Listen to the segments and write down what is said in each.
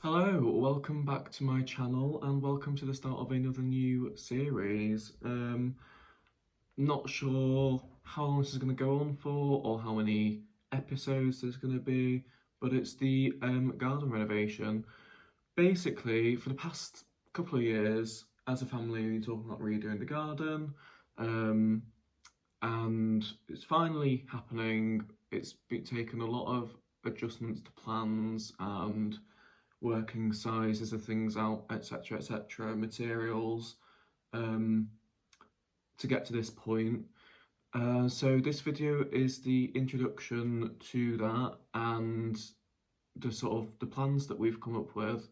Hello, welcome back to my channel and welcome to the start of another new series. Not sure how long this is going to go on for or how many episodes there's going to be, but it's the garden renovation. Basically, for the past couple of years, as a family, we've been talking about redoing the garden, um, and it's finally happening. It's been taken a lot of adjustments to plans and working sizes of things out, etc., etc., materials, um, to get to this point. So this video is the introduction to that and the sort of the plans that we've come up with.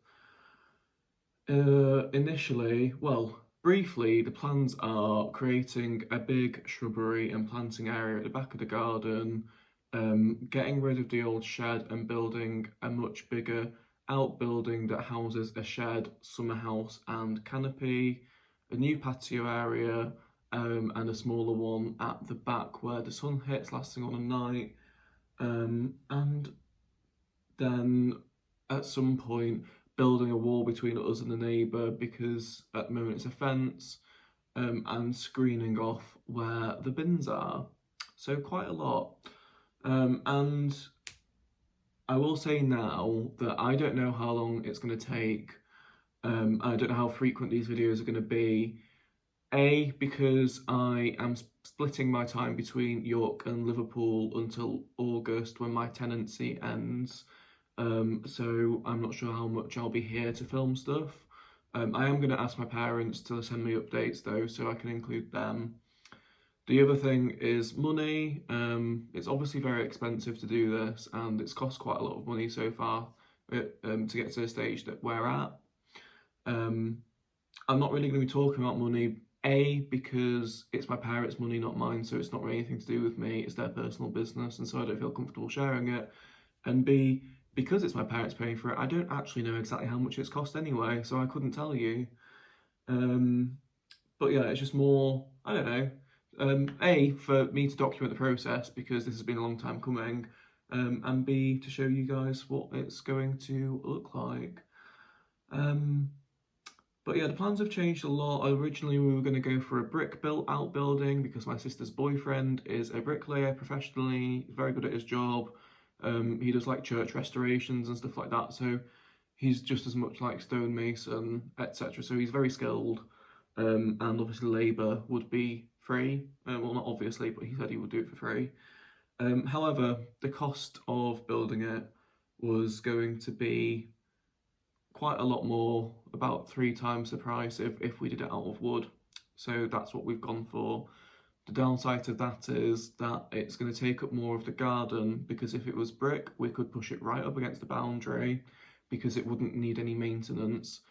Briefly, the plans are creating a big shrubbery and planting area at the back of the garden, getting rid of the old shed and building a much bigger outbuilding that houses a shed, summer house and canopy, a new patio area, and a smaller one at the back where the sun hits last thing on a night, and then at some point building a wall between us and the neighbour because at the moment it's a fence, and screening off where the bins are. So quite a lot. And I will say now that I don't know how long it's going to take. I don't know how frequent these videos are going to be. Because I am splitting my time between York and Liverpool until August when my tenancy ends. So I'm not sure how much I'll be here to film stuff. I am going to ask my parents to send me updates though, so I can include them. The other thing is money. It's obviously very expensive to do this, and it's cost quite a lot of money so far to get to the stage that we're at. I'm not really going to be talking about money, because it's my parents' money, not mine, so it's not really anything to do with me. It's their personal business, and so I don't feel comfortable sharing it. And B, because it's my parents paying for it, I don't actually know exactly how much it's cost anyway, so I couldn't tell you. But yeah, it's just more, I don't know, A, for me to document the process because this has been a long time coming, and B, to show you guys what it's going to look like. But yeah, the plans have changed a lot. Originally, we were going to go for a brick built outbuilding because my sister's boyfriend is a bricklayer professionally, very good at his job. He does like church restorations and stuff like that, so he's just as much like stonemason, etc. So he's very skilled, and obviously labour would be free. Well, not obviously, but he said he would do it for free. However, the cost of building it was going to be quite a lot more, about 3 times the price if we did it out of wood. So that's what we've gone for. The downside to that is that it's going to take up more of the garden, because if it was brick, we could push it right up against the boundary because it wouldn't need any maintenance.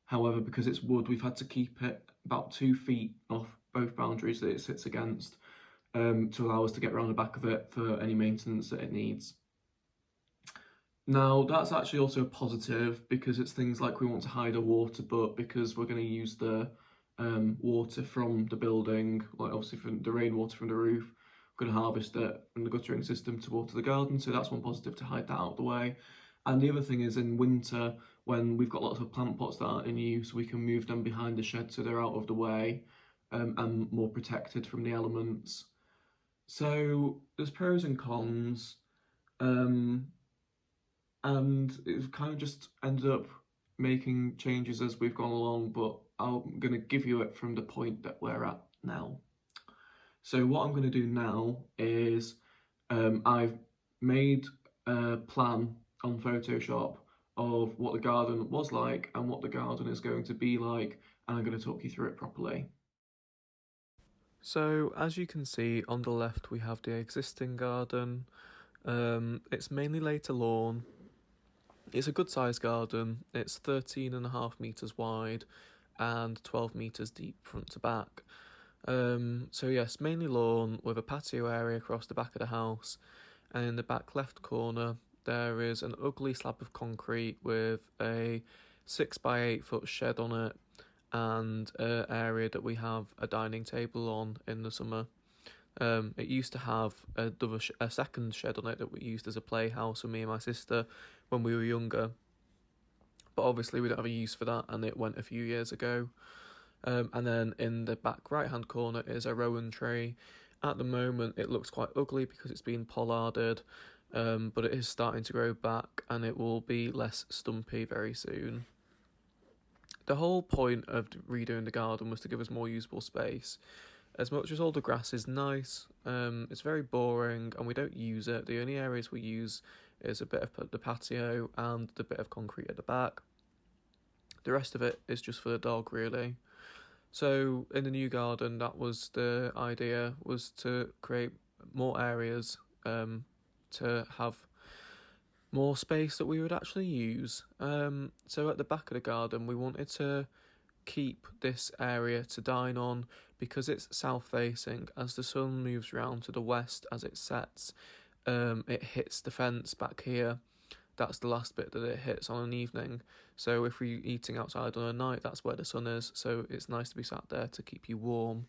However, because it's wood, we've had to keep it about 2 feet off both boundaries that it sits against, to allow us to get around the back of it for any maintenance that it needs. Now, that's actually also a positive because it's things like we want to hide a water butt because we're going to use the water from the building, like obviously from the rainwater from the roof. We're going to harvest it from the guttering system to water the garden, so that's one positive to hide that out of the way. And the other thing is in winter, when we've got lots of plant pots that aren't in use, we can move them behind the shed so they're out of the way, and more protected from the elements. So there's pros and cons. And it's kind of just ended up making changes as we've gone along, but I'm going to give you it from the point that we're at now. So what I'm going to do now is I've made a plan on Photoshop of what the garden was like and what the garden is going to be like, and I'm going to talk you through it properly. So as you can see on the left we have the existing garden. It's mainly laid to lawn. It's a good sized garden. It's 13.5 metres wide and 12 metres deep front to back. So yes, mainly lawn with a patio area across the back of the house, and in the back left corner there is an ugly slab of concrete with a 6 by 8 foot shed on it, and an area that we have a dining table on in the summer. It used to have a second shed on it that we used as a playhouse for me and my sister when we were younger. but obviously we don't have a use for that, and it went a few years ago. And then in the back right hand corner is a rowan tree. At the moment it looks quite ugly because it's been pollarded, but it is starting to grow back and it will be less stumpy very soon. The whole point of redoing the garden was to give us more usable space. As much as all the grass is nice, it's very boring and we don't use it. The only areas we use is a bit of the patio and the bit of concrete at the back. The rest of it is just for the dog, really. So in the new garden, that was the idea, was to create more areas, to have more space that we would actually use. So at the back of the garden, we wanted to keep this area to dine on because it's south facing. As the sun moves around to the west as it sets, it hits the fence back here. That's the last bit that it hits on an evening. So if we're eating outside on a night, that's where the sun is. So it's nice to be sat there to keep you warm.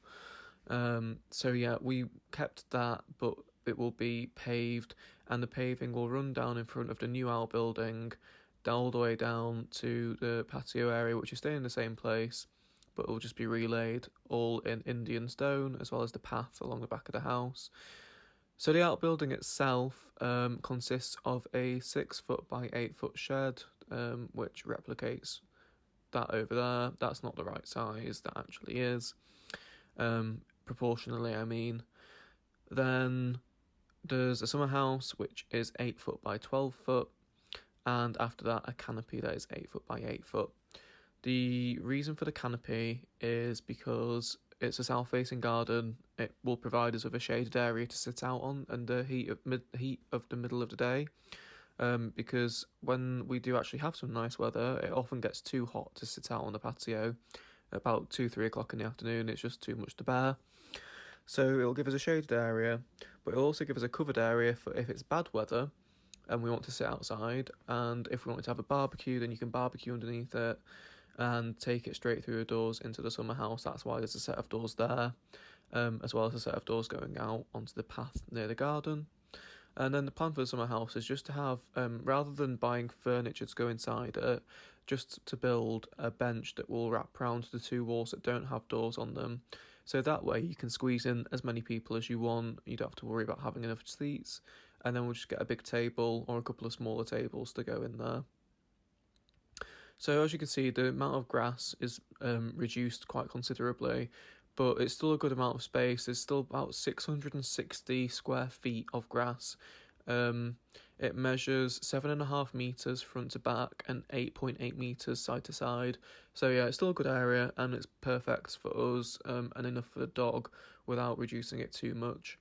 So yeah, we kept that, but it will be paved, and the paving will run down in front of the new outbuilding, all the way down to the patio area, which is staying in the same place, but it will just be relaid all in Indian stone, as well as the path along the back of the house. So the outbuilding itself consists of a 6 foot by 8 foot shed, which replicates that over there. That's not the right size, that actually is. Proportionally, I mean. Then there's a summer house, which is 8 foot by 12 foot, and after that a canopy that is 8 foot by 8 foot. The reason for the canopy is because it's a south-facing garden. It will provide us with a shaded area to sit out on in the heat of the middle of the day. Because when we do actually have some nice weather, it often gets too hot to sit out on the patio. About 2-3 o'clock in the afternoon, it's just too much to bear. So it'll give us a shaded area, but it'll also give us a covered area for if it's bad weather and we want to sit outside. And if we want to have a barbecue, then you can barbecue underneath it and take it straight through the doors into the summer house. That's why there's a set of doors there, as well as a set of doors going out onto the path near the garden. And then the plan for the summer house is just to have, rather than buying furniture to go inside it, just to build a bench that will wrap around the two walls that don't have doors on them. So that way you can squeeze in as many people as you want. You don't have to worry about having enough seats. And then we'll just get a big table or a couple of smaller tables to go in there. So as you can see, the amount of grass is reduced quite considerably, but it's still a good amount of space. There's still about 660 square feet of grass. It measures 7.5 metres front to back and 8.8 metres side to side. So yeah, it's still a good area and it's perfect for us, and enough for the dog without reducing it too much.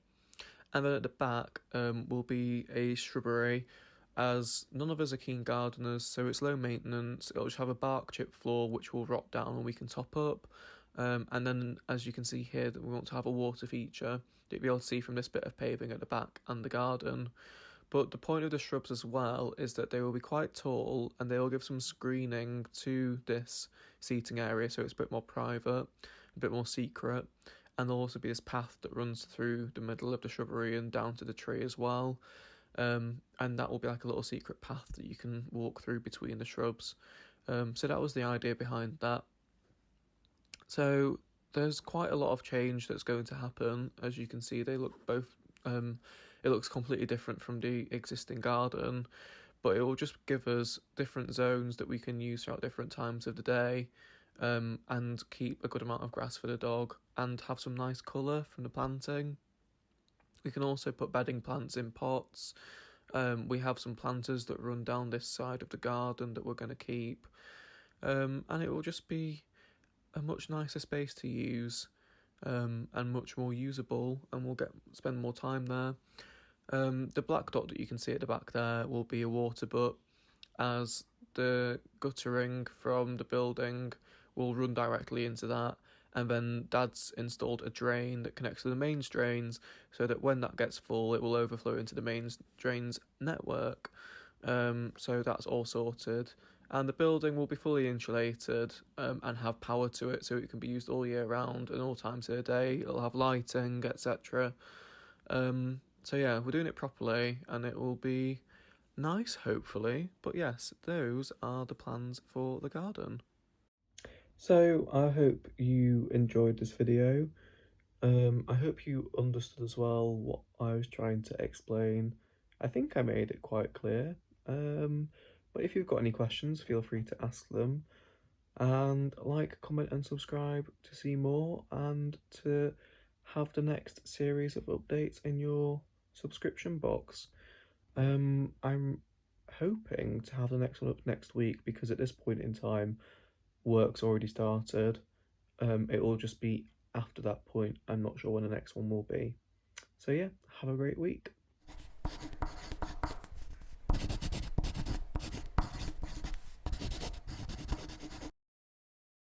And then at the back will be a shrubbery, as none of us are keen gardeners, so it's low maintenance. It'll just have a bark chip floor which will rot down and we can top up. And then, as you can see here, that we want to have a water feature that you'll be able to see from this bit of paving at the back and the garden. But the point of the shrubs as well is that they will be quite tall and they will give some screening to this seating area, so it's a bit more private, a bit more secret. And there'll also be this path that runs through the middle of the shrubbery and down to the tree as well. And that will be like a little secret path that you can walk through between the shrubs. So that was the idea behind that. So there's quite a lot of change that's going to happen. As you can see, they look both, it looks completely different from the existing garden, but it will just give us different zones that we can use throughout different times of the day, and keep a good amount of grass for the dog and have some nice colour from the planting. We can also put bedding plants in pots. We have some planters that run down this side of the garden that we're going to keep. And it will just be a much nicer space to use, and much more usable, and we'll spend more time there. The black dot that you can see at the back there will be a water butt, as the guttering from the building will run directly into that. And then Dad's installed a drain that connects to the mains drains, so that when that gets full, it will overflow into the mains drains network. So that's all sorted. And the building will be fully insulated, and have power to it, so it can be used all year round and all times of the day. It'll have lighting, etc. So yeah, we're doing it properly, and it will be nice, hopefully. But yes, those are the plans for the garden. So I hope you enjoyed this video. I hope you understood as well what I was trying to explain. I think I made it quite clear. Um, but if you've got any questions, feel free to ask them. And like, comment, and subscribe to see more and to have the next series of updates in your subscription box. I'm hoping to have the next one up next week because at this point in time, work's already started. It will just be after that point. I'm not sure when the next one will be. So yeah, have a great week.